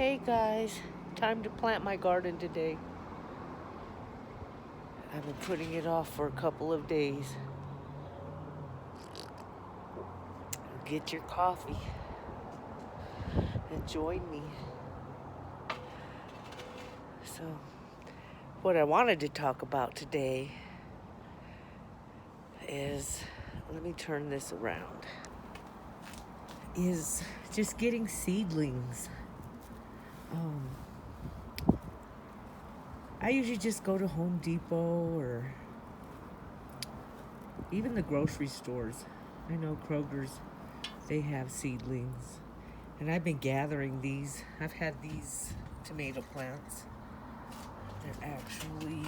Hey guys, time to plant my garden today. I've been putting it off for a couple of days. Get your coffee and join me. So, what I wanted to talk about today is, let me turn this around, is just getting seedlings. I usually just go to Home Depot or even the grocery stores. I know Kroger's, they have seedlings. And I've been gathering these. I've had these tomato plants. They're actually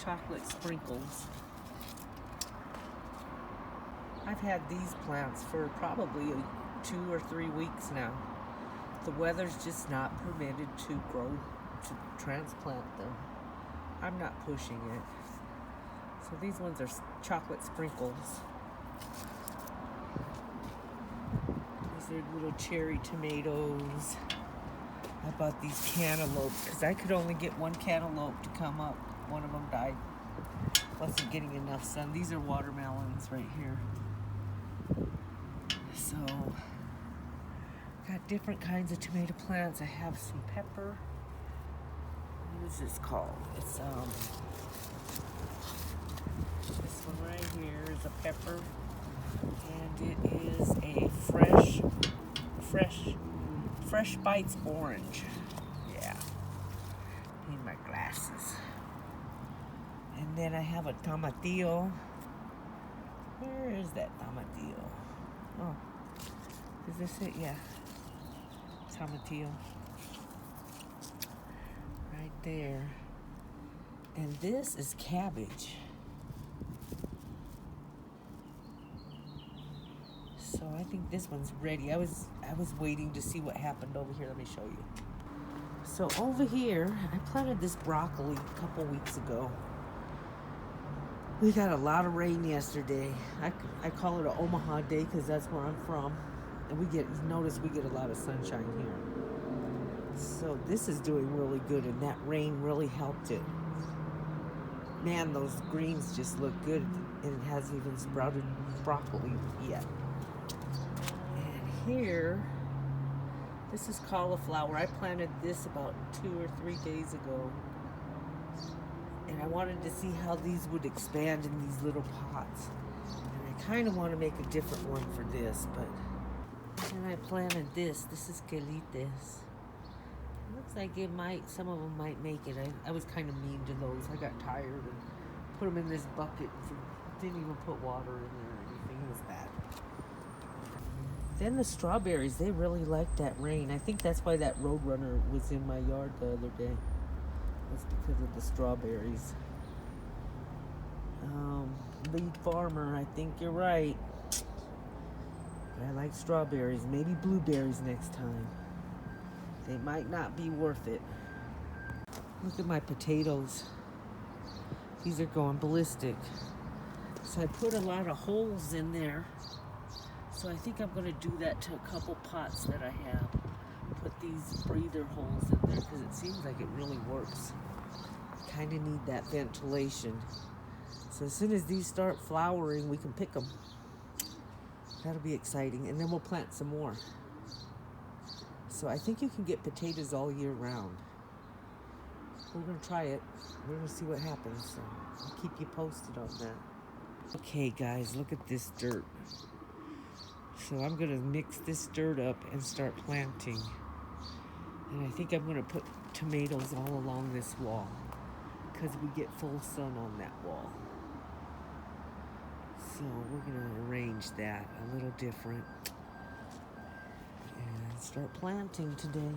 chocolate sprinkles. I've had these plants for probably 2 or 3 weeks now. The weather's just not permitted to transplant them. I'm not pushing it. So these ones are chocolate sprinkles. These are little cherry tomatoes. I bought these cantaloupes because I could only get one cantaloupe to come up. One of them died. Wasn't getting enough sun. These are watermelons right here. So, got different kinds of tomato plants. I have some pepper. What is this called? It's this one right here is a pepper, and it is a fresh bites orange. Yeah. Need my glasses. And then I have a tomatillo. Where is that tomatillo? Oh, is this it? Yeah. Tomatillo. Right there. And this is cabbage. So I think this one's ready. I was waiting to see what happened over here. Let me show you. So over here, I planted this broccoli a couple weeks ago. We got a lot of rain yesterday. I call it an Omaha day because that's where I'm from. And notice we get a lot of sunshine here. So this is doing really good, and that rain really helped it. Man, those greens just look good, and it hasn't even sprouted broccoli yet. And here, this is cauliflower. I planted this about 2 or 3 days ago. And I wanted to see how these would expand in these little pots. And I kind of want to make a different one for this, but... And I planted this. This is quelites. It looks like some of them might make it. I was kind of mean to those. I got tired and put them in this bucket. Didn't even put water in there or anything. It was bad. Then the strawberries, they really liked that rain. I think that's why that Roadrunner was in my yard the other day. It's because of the strawberries. Lead farmer, I think you're right. But I like strawberries. Maybe blueberries next time. They might not be worth it. Look at my potatoes. These are going ballistic. So I put a lot of holes in there. So I think I'm going to do that to a couple pots that I have. Put these breather holes in there because it seems like it really works. Kind of need that ventilation. So as soon as these start flowering, we can pick them. That'll be exciting. And then we'll plant some more. So I think you can get potatoes all year round. We're going to try it. We're going to see what happens. So I'll keep you posted on that. Okay, guys, look at this dirt. So I'm going to mix this dirt up and start planting. And I think I'm going to put tomatoes all along this wall because we get full sun on that wall. So we're going to arrange that a little different and start planting today.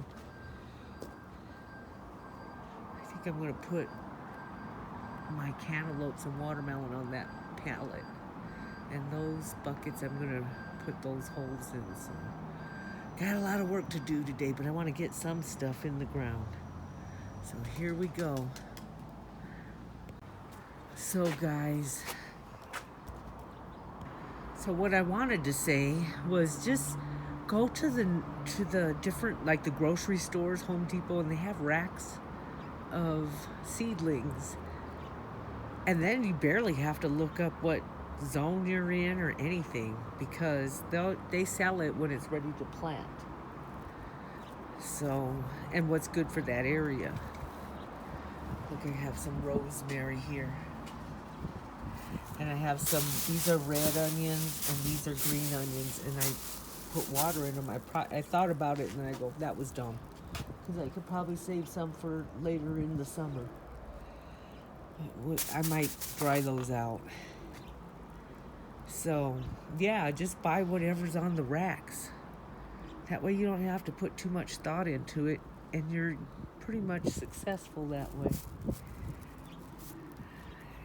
I think I'm going to put my cantaloupes and watermelon on that pallet. And those buckets, I'm going to put those holes in. So got a lot of work to do today, but I want to get some stuff in the ground. So here we go. So guys, So what I wanted to say was just go to the different, like the grocery stores, Home Depot, and they have racks of seedlings. And then you barely have to look up what zone you're in or anything, because they sell it when it's ready to plant. So, and what's good for that area. Look, I have some rosemary here. And I have some, these are red onions and these are green onions, and I put water in them. I thought about it and then I go, that was dumb. Because I could probably save some for later in the summer. I might dry those out. So, yeah, just buy whatever's on the racks. That way you don't have to put too much thought into it, and you're pretty much successful that way.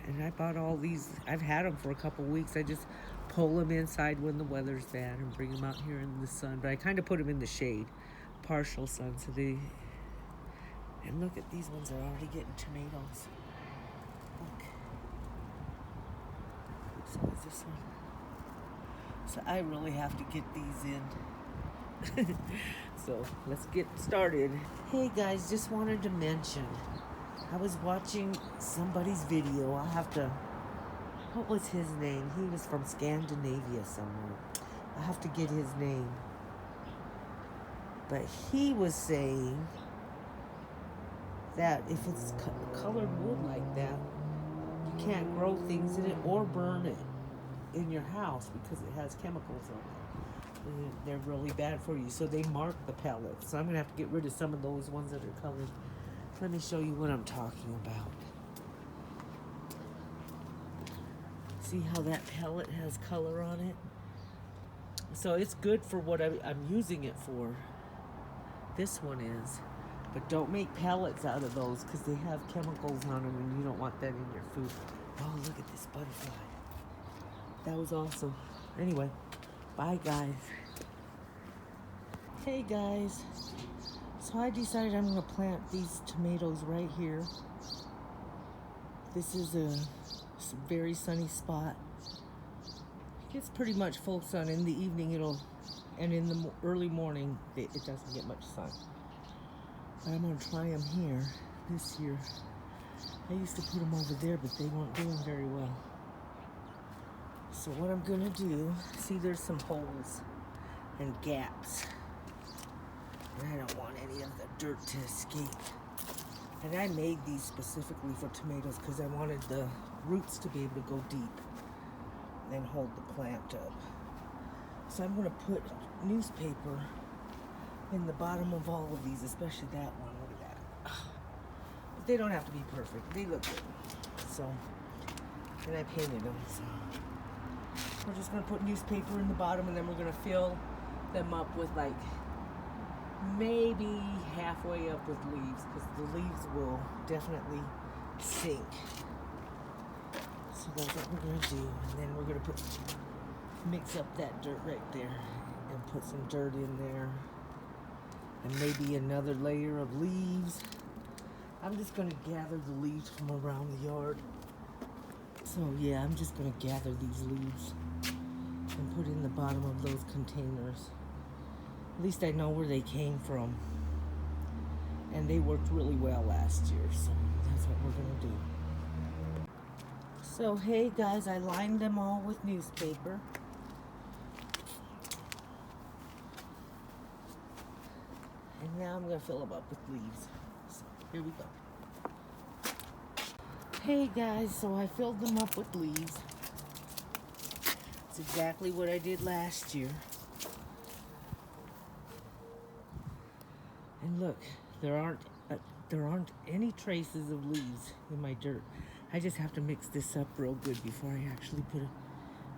And I bought all these. I've had them for a couple weeks. I just pull them inside when the weather's bad and bring them out here in the sun. But I kind of put them in the shade, partial sun, so they... And look at these ones are already getting tomatoes. Look. So is this one? So I really have to get these in. So let's get started. Hey guys, just wanted to mention, I was watching somebody's video. I'll have to, what was his name? He was from Scandinavia somewhere. I'll have to get his name. But he was saying that if it's colored wood like that, you can't grow things in it or burn it in your house because it has chemicals on it. And they're really bad for you. So they mark the pellets. So I'm going to have to get rid of some of those ones that are colored. Let me show you what I'm talking about. See how that pellet has color on it? So it's good for what I'm using it for. This one is. But don't make pellets out of those because they have chemicals on them and you don't want that in your food. Oh, look at this butterfly. That was awesome. Anyway, bye guys. Hey guys. So I decided I'm going to plant these tomatoes right here. This is a very sunny spot. It gets pretty much full sun. In the evening and in the early morning it doesn't get much sun. But I'm going to try them here this year. I used to put them over there, but they weren't doing very well. So what I'm going to do, see there's some holes and gaps. And I don't want any of the dirt to escape. And I made these specifically for tomatoes because I wanted the roots to be able to go deep and hold the plant up. So I'm going to put newspaper in the bottom of all of these, especially that one. Look at that. But they don't have to be perfect. They look good. So, and I painted them. So we're just going to put newspaper in the bottom, and then we're going to fill them up with like maybe halfway up with leaves, because the leaves will definitely sink. So that's what we're going to do. And then we're going to mix up that dirt right there and put some dirt in there. And maybe another layer of leaves. I'm just going to gather the leaves from around the yard. So yeah, I'm just going to gather these leaves and put in the bottom of those containers. At least I know where they came from. And they worked really well last year, so that's what we're going to do. So hey guys, I lined them all with newspaper. And now I'm going to fill them up with leaves. So here we go. Hey guys, so I filled them up with leaves. It's exactly what I did last year. And look, there aren't any traces of leaves in my dirt. I just have to mix this up real good before I actually put it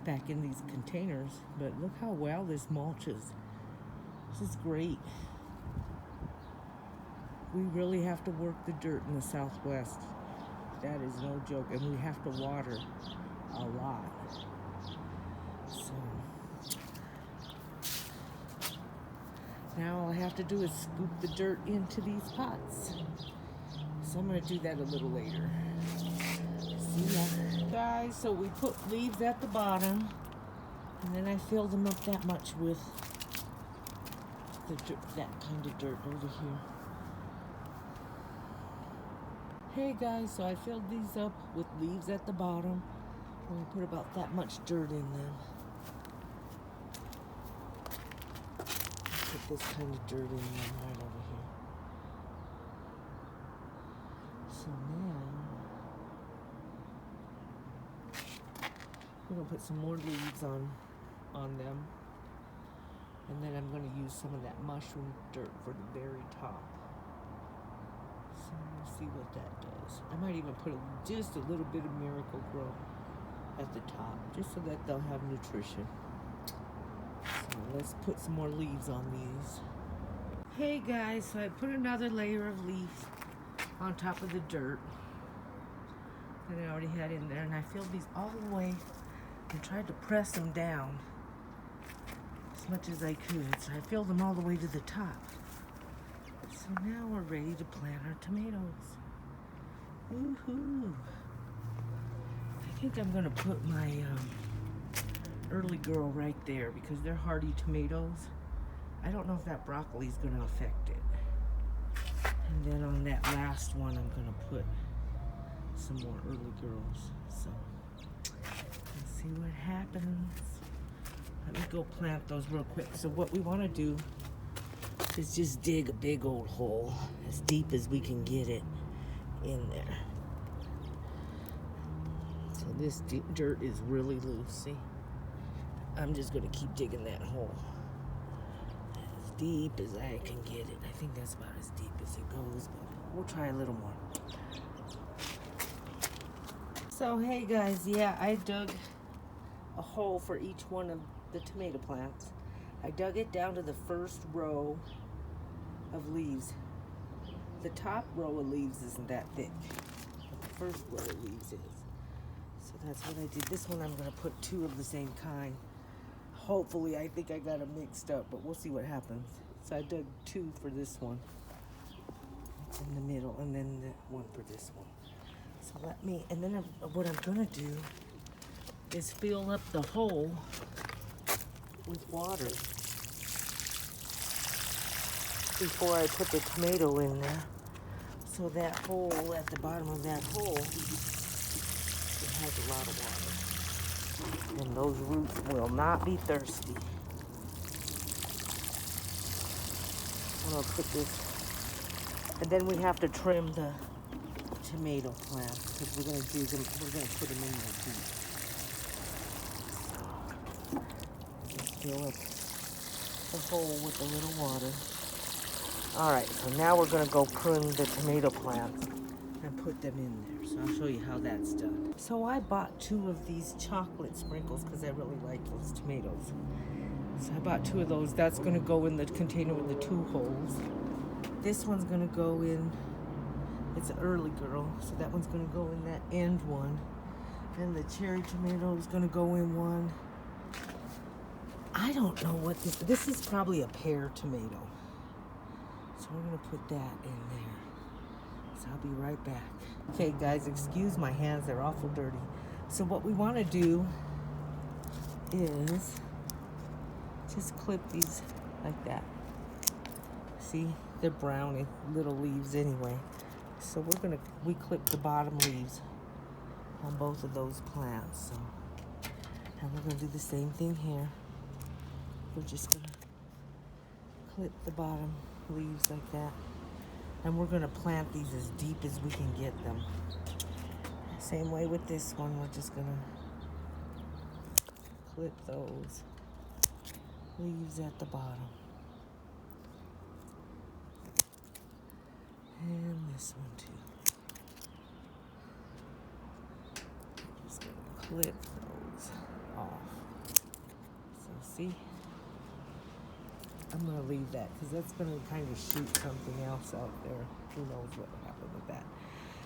back in these containers. But look how well this mulches. This is great. We really have to work the dirt in the Southwest. That is no joke. And we have to water a lot. So now all I have to do is scoop the dirt into these pots. So I'm going to do that a little later. See ya. Guys, so we put leaves at the bottom. And then I filled them up that much with the dirt, that kind of dirt over here. Hey guys, so I filled these up with leaves at the bottom. And I put about that much dirt in them. Put this kind of dirt in them right over here. So now we're gonna put some more leaves on them. And then I'm gonna use some of that mushroom dirt for the very top. So we'll see what that does. I might even put just a little bit of Miracle Grow at the top, just so that they'll have nutrition. So let's put some more leaves on these. Hey guys, so I put another layer of leaves on top of the dirt that I already had in there, and I filled these all the way and tried to press them down as much as I could. So I filled them all the way to the top. So now we're ready to plant our tomatoes. Woohoo! I think I'm gonna put my early girl right there because they're hardy tomatoes. I don't know if that broccoli is gonna affect it. And then on that last one, I'm gonna put some more early girls. So let's see what happens. Let me go plant those real quick. So what we wanna do is just dig a big old hole as deep as we can get it in there. So this dirt is really loose, see? I'm just gonna keep digging that hole as deep as I can get it. I think that's about as deep as it goes, but we'll try a little more. So hey guys, yeah, I dug a hole for each one of the tomato plants. I dug it down to the first row of leaves. The top row of leaves isn't that thick, but the first row of leaves is. So that's what I did. This one I'm gonna put 2 of the same kind. Hopefully, I think I got them mixed up, but we'll see what happens. So I dug 2 for this one. It's in the middle, and then the one for this one. So let me, and then what I'm gonna do is fill up the hole with water before I put the tomato in there. So that hole, at the bottom of that hole, it has a lot of water. And those roots will not be thirsty. I'm gonna put this, and then we have to trim the tomato plants because we're gonna do them, we're gonna put them in there deep. So just fill up the hole with a little water. All right, so now we're gonna go prune the tomato plants and put them in there. So I'll show you how that's done. So I bought 2 of these chocolate sprinkles because I really like those tomatoes. So I bought 2 of those. That's gonna go in the container with the 2 holes. This one's gonna go in, it's an early girl, so that one's gonna go in that end one. And the cherry tomato is gonna go in one. I don't know what this is probably a pear tomato. So we're gonna put that in there. So I'll be right back. Okay guys, excuse my hands, they're awful dirty. So what we wanna do is just clip these like that. See, they're browny little leaves anyway. So we clip the bottom leaves on both of those plants. So, and we're gonna do the same thing here. We're just gonna clip the bottom leaves like that. And we're gonna plant these as deep as we can get them. Same way with this one, we're just gonna clip those leaves at the bottom. And this one too. Just gonna clip those off. So see? I'm gonna leave that because that's gonna kind of shoot something else out there. Who knows what happened with that.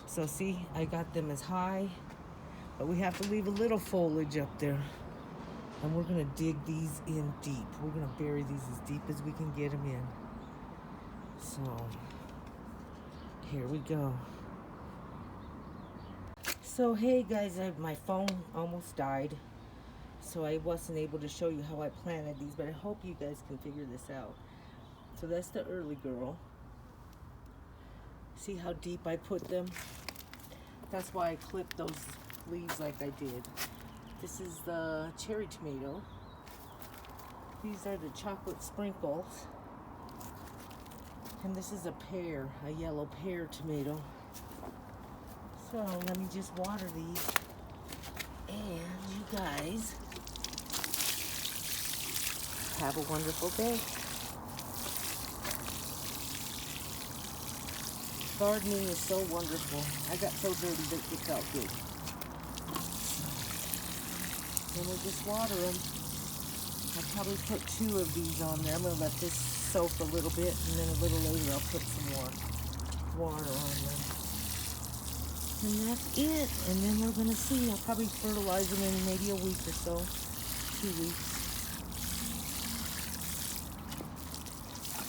So see, I got them as high, but we have to leave a little foliage up there. And we're gonna dig these in deep. We're gonna bury these as deep as we can get them in. So, here we go. So hey guys, my phone almost died. so I wasn't able to show you how I planted these, but I hope you guys can figure this out. So that's the early girl. See how deep I put them? That's why I clipped those leaves like I did. This is the cherry tomato. These are the chocolate sprinkles. And this is a pear, a yellow pear tomato. So let me just water these. And you guys have a wonderful day. Gardening is so wonderful. I got so dirty that it felt good. Then we'll just water them. I'll probably put 2 of these on there. I'm going to let this soak a little bit, and then a little later I'll put some more water on them. And that's it. And then we're going to see. I'll probably fertilize them in maybe a week or so. 2 weeks.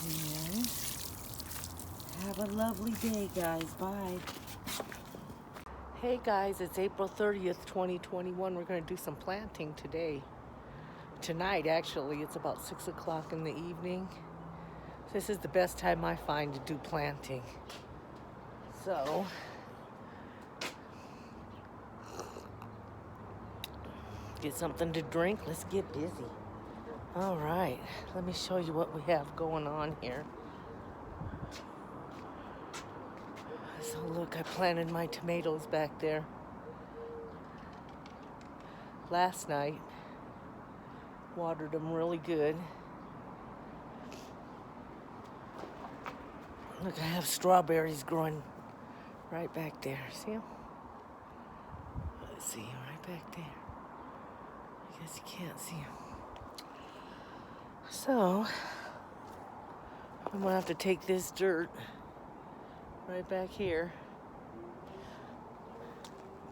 And have a lovely day, guys. Bye. Hey guys, it's April 30th, 2021. We're going to do some planting today. Tonight, actually. It's about 6 o'clock in the evening. This is the best time I find to do planting. So, get something to drink. Let's get busy. All right, let me show you what we have going on here. So look, I planted my tomatoes back there last night. Watered them really good. Look, I have strawberries growing right back there. See them? Let's see, right back there. I guess you can't see them. So, I'm gonna have to take this dirt right back here,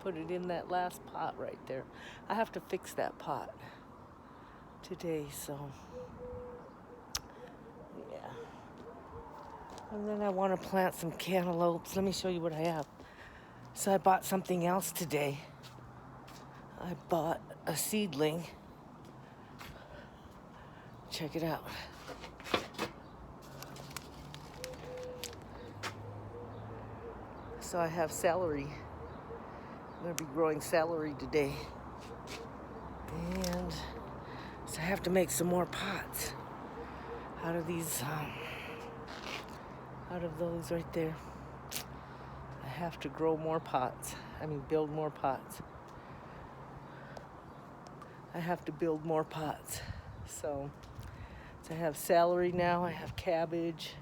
put it in that last pot right there. I have to fix that pot today, so yeah. And then I want to plant some cantaloupes. Let me show you what I have. So I bought something else today. I bought a seedling. Check it out. So I have celery. I'm going to be growing celery today. And so I have to make some more pots out of these, out of those right there. I have to grow more pots. Build more pots. I have to build more pots. So I have celery now, I have cabbage.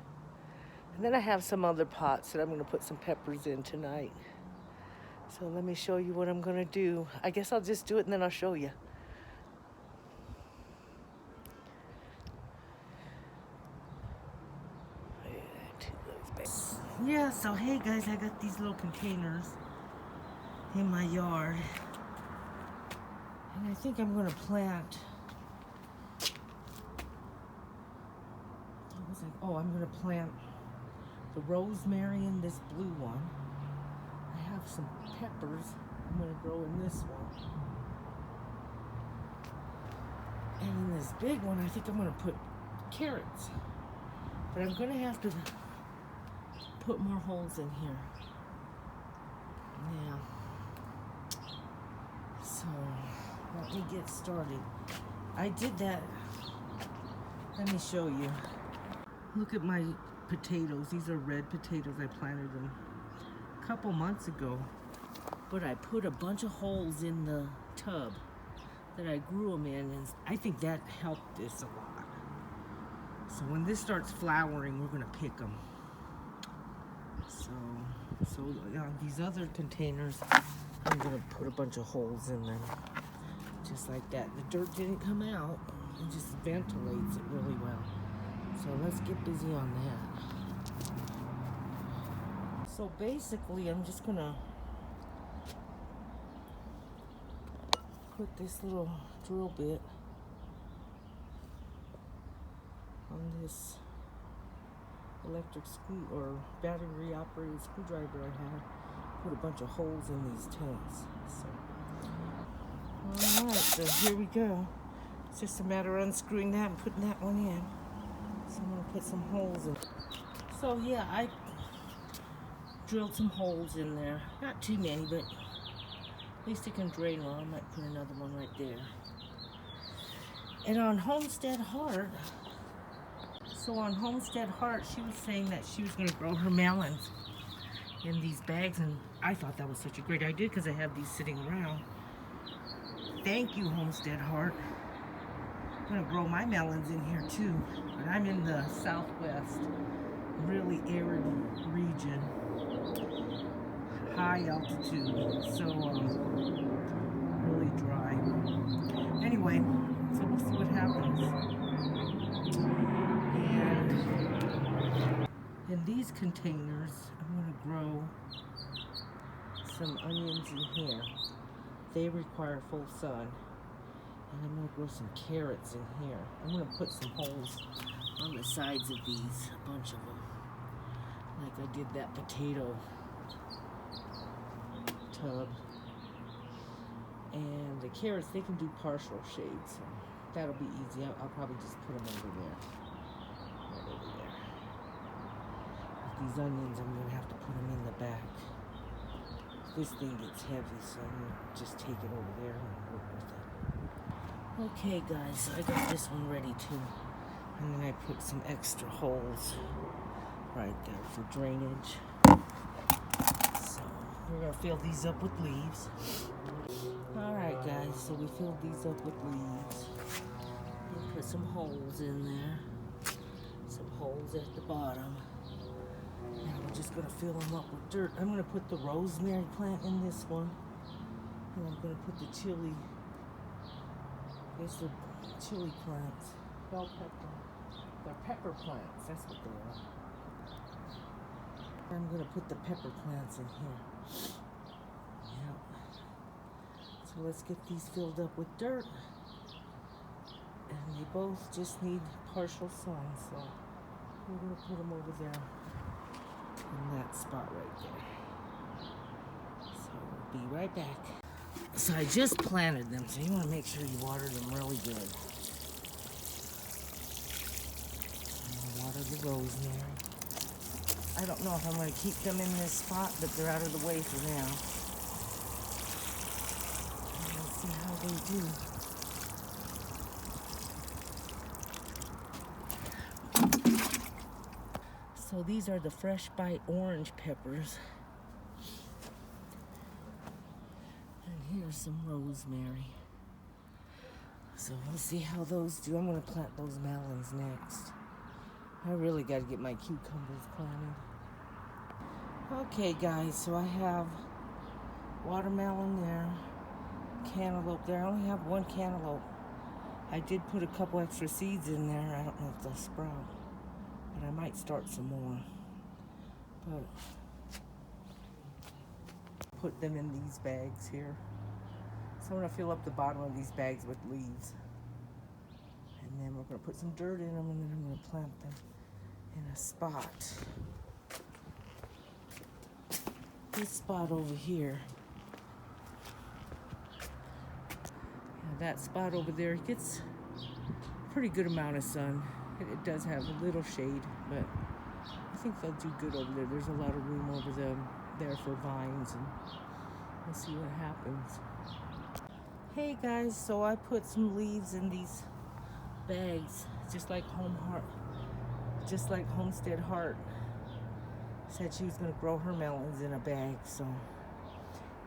And then I have some other pots that I'm going to put some peppers in tonight. So let me show you what I'm going to do. I guess I'll just do it and then I'll show you. Yeah, so hey guys, I got these little containers in my yard. And I think I'm going to plant... I'm going to plant the rosemary in this blue one. I have some peppers I'm going to grow in this one. And in this big one, I think I'm going to put carrots. But I'm going to have to put more holes in here. Yeah. So, let me get started. I did that. Let me show you. Look at my potatoes. These are red potatoes. I planted them a couple months ago. But I put a bunch of holes in the tub that I grew them in, and I think that helped this a lot. So when this starts flowering, we're going to pick them. So these other containers, I'm going to put a bunch of holes in them. Just like that. The dirt didn't come out. It just ventilates it really well. So let's get busy on that. So basically, I'm just gonna put this little drill bit on this electric screw or battery operated screwdriver I had. Put a bunch of holes in these tanks. So, all right. So here we go. It's just a matter of unscrewing that and putting that one in. So I'm gonna put some holes in. So yeah, I drilled some holes in there. Not too many, but at least it can drain well. I might put another one right there. And on Homestead Heart, she was saying that she was gonna grow her melons in these bags, and I thought that was such a great idea because I have these sitting around. Thank you, Homestead Heart. I'm gonna grow my melons in here too, but I'm in the southwest, really arid region, high altitude, so really dry. Anyway, so we'll see what happens. And in these containers, I'm gonna grow some onions in here. They require full sun. And I'm gonna grow some carrots in here. I'm gonna put some holes on the sides of these, a bunch of them. Like I did that potato tub. And the carrots, they can do partial shade, so that'll be easy. I'll probably just put them over there. Right over there. With these onions, I'm gonna have to put them in the back. This thing gets heavy, so I'm gonna just take it over there and work with it. Okay guys, so I got this one ready too. And then I put some extra holes right there for drainage. So we're gonna fill these up with leaves. Alright guys, so we filled these up with leaves. And put some holes in there. Some holes at the bottom. Now we're just gonna fill them up with dirt. I'm gonna put the rosemary plant in this one. And I'm gonna put the chili. These are chili plants. Bell pepper. They're pepper plants. That's what they are. I'm going to put the pepper plants in here. Yep. So let's get these filled up with dirt. And they both just need partial sun. So we're going to put them over there in that spot right there. So we'll be right back. So I just planted them, so you want to make sure you water them really good. Water the rosemary. I don't know if I'm going to keep them in this spot, but they're out of the way for now. And let's see how they do. So these are the Fresh Bite orange peppers. Here's some rosemary. So we'll see how those do. I'm going to plant those melons next. I really got to get my cucumbers planted. Okay guys, so I have watermelon there, cantaloupe there. I only have one cantaloupe. I did put a couple extra seeds in there. I don't know if they'll sprout, but I might start some more. But put them in these bags here. So I'm going to fill up the bottom of these bags with leaves. And then we're going to put some dirt in them, and then I'm going to plant them in a spot. This spot over here. Yeah, that spot over there gets a pretty good amount of sun. It does have a little shade, but I think they'll do good over there. There's a lot of room over there for vines, and we'll see what happens. Hey guys, so I put some leaves in these bags, just like Homestead Heart said she was going to grow her melons in a bag. So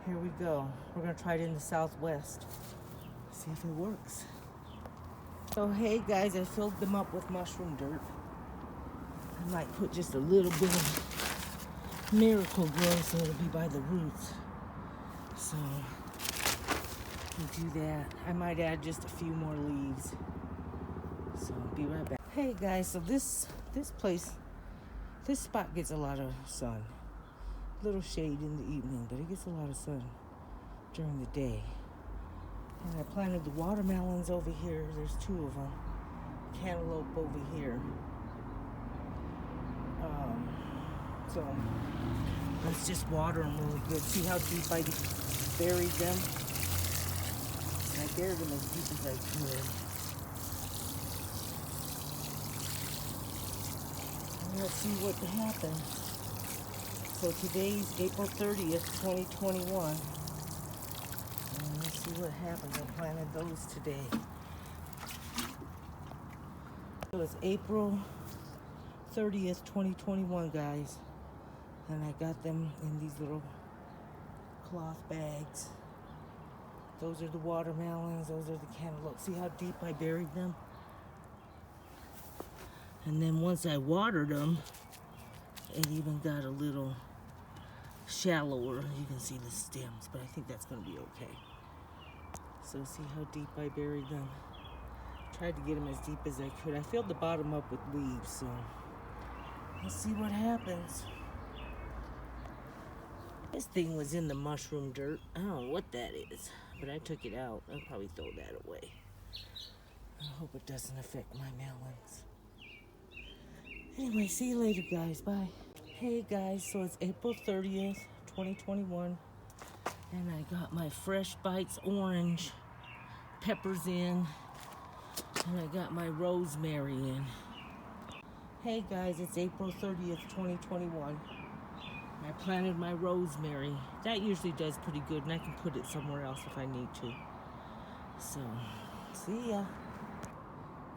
here we go. We're going to try it in the southwest, see if it works. So hey guys, I filled them up with mushroom dirt. I might put just a little bit of Miracle Grow so it'll be by the roots. So we'll do that. I might add just a few more leaves. So I'll be right back. Hey guys, so this spot gets a lot of sun. A little shade in the evening, but it gets a lot of sun during the day. And I planted the watermelons over here. There's two of them. Cantaloupe over here. So let's just water them really good. See how deep I buried them? I buried them as deep as I could. And let's see what happens. So today's April 30th, 2021. And let's see what happens. I planted those today. So it's April 30th, 2021, guys. And I got them in these little cloth bags. Those are the watermelons. Those are the cantaloupes. See how deep I buried them? And then once I watered them, it even got a little shallower. You can see the stems, but I think that's going to be okay. So see how deep I buried them? Tried to get them as deep as I could. I filled the bottom up with leaves, so let's see what happens. This thing was in the mushroom dirt. I don't know what that is, but I took it out. I'll probably throw that away. I hope it doesn't affect my melons. Anyway, see you later, guys. Bye. Hey, guys, so it's April 30th, 2021, and I got my Fresh Bites orange peppers in, and I got my rosemary in. Hey, guys, it's April 30th, 2021. I planted my rosemary. That usually does pretty good, and I can put it somewhere else if I need to. So, see ya.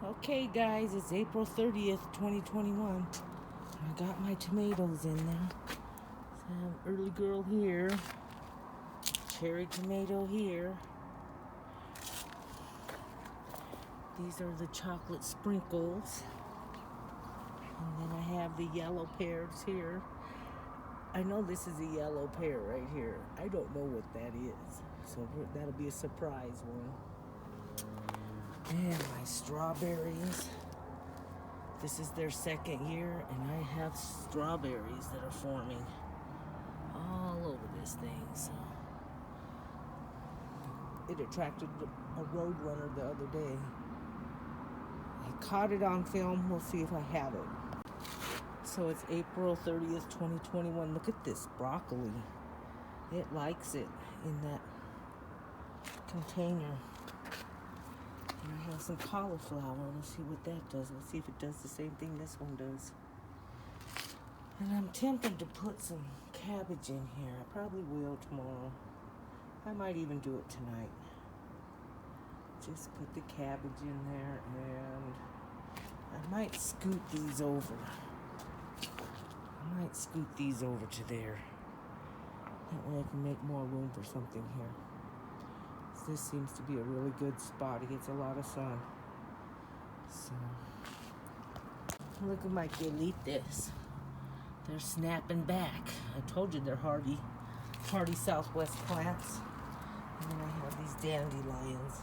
Okay, guys, it's April 30th, 2021. I got my tomatoes in there. So I have early girl here. Cherry tomato here. These are the chocolate sprinkles. And then I have the yellow pears here. I know this is a yellow pear right here. I don't know what that is. So that'll be a surprise one. And my strawberries. This is their second year, and I have strawberries that are forming all over this thing. So it attracted a roadrunner the other day. I caught it on film. We'll see if I have it. So it's April 30th, 2021. Look at this broccoli. It likes it in that container. And I have some cauliflower. Let's see what that does. We'll see if it does the same thing this one does. And I'm tempted to put some cabbage in here. I probably will tomorrow. I might even do it tonight. Just put the cabbage in there, and I might scoot these over. I might scoot these over to there. That way I can make more room for something here. This seems to be a really good spot. It gets a lot of sun. So, look at my guilites. They're snapping back. I told you they're hardy Southwest plants. And then I have these dandelions.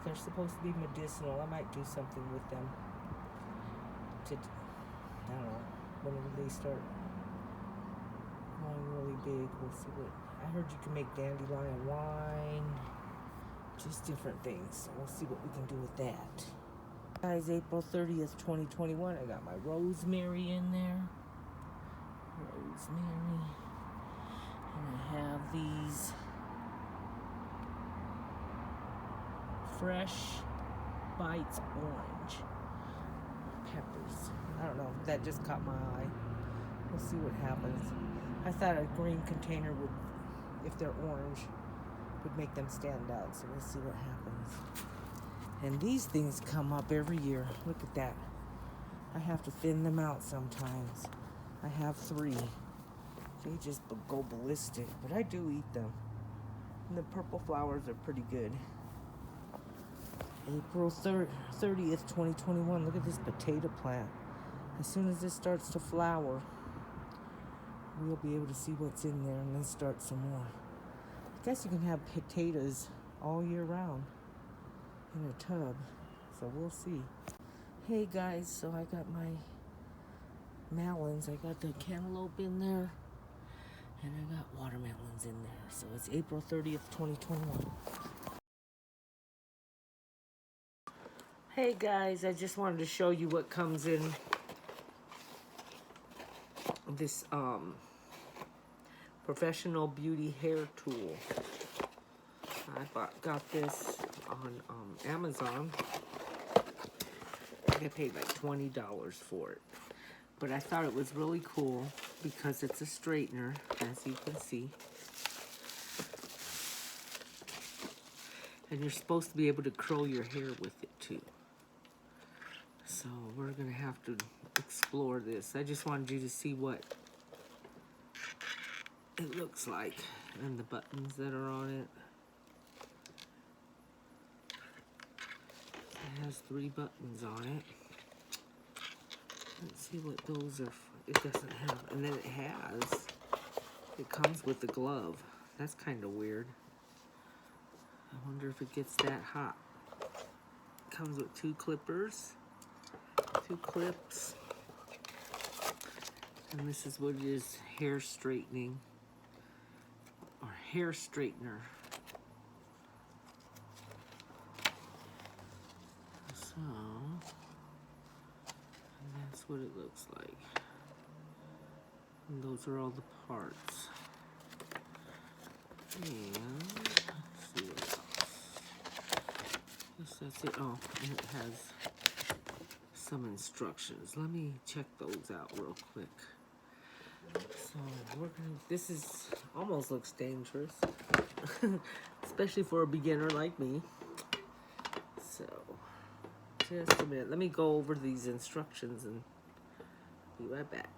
They're supposed to be medicinal. I might do something with them. I don't know, whenever they start growing really big, we'll see what. I heard you can make dandelion wine, just different things. So we'll see what we can do with that. Guys, April 30th, 2021, I got my rosemary in there. Rosemary. And I have these Fresh Bites orange peppers. I don't know, that just caught my eye. We'll see what happens. I thought a green container would, if they're orange, would make them stand out. So we'll see what happens. And these things come up every year. Look at that. I have to thin them out sometimes. I have 3. They just go ballistic, but I do eat them. And the purple flowers are pretty good. April 30th, 2021. Look at this potato plant. As soon as this starts to flower, we'll be able to see what's in there and then start some more. I guess you can have potatoes all year round in a tub, so we'll see. Hey guys, so I got my melons. I got the cantaloupe in there, and I got watermelons in there. So it's April 30th, 2021. Hey guys, I just wanted to show you what comes in this professional beauty hair tool. got this on Amazon. I paid like $20 for it. But I thought it was really cool because it's a straightener, as you can see. And you're supposed to be able to curl your hair with it too. So we're gonna have to explore this. I just wanted you to see what it looks like and the buttons that are on it. It has 3 buttons on it. Let's see what those are. It doesn't have, and then it comes with the glove. That's kind of weird. I wonder if it gets that hot. It comes with 2 clippers, 2 clips. And this is what it is, hair straightening, or hair straightener. So, and that's what it looks like. And those are all the parts. And let's see what else. Yes, that's it. Oh, and it has some instructions. Let me check those out real quick. So this is almost looks dangerous, especially for a beginner like me. So, just a minute. Let me go over these instructions and be right back.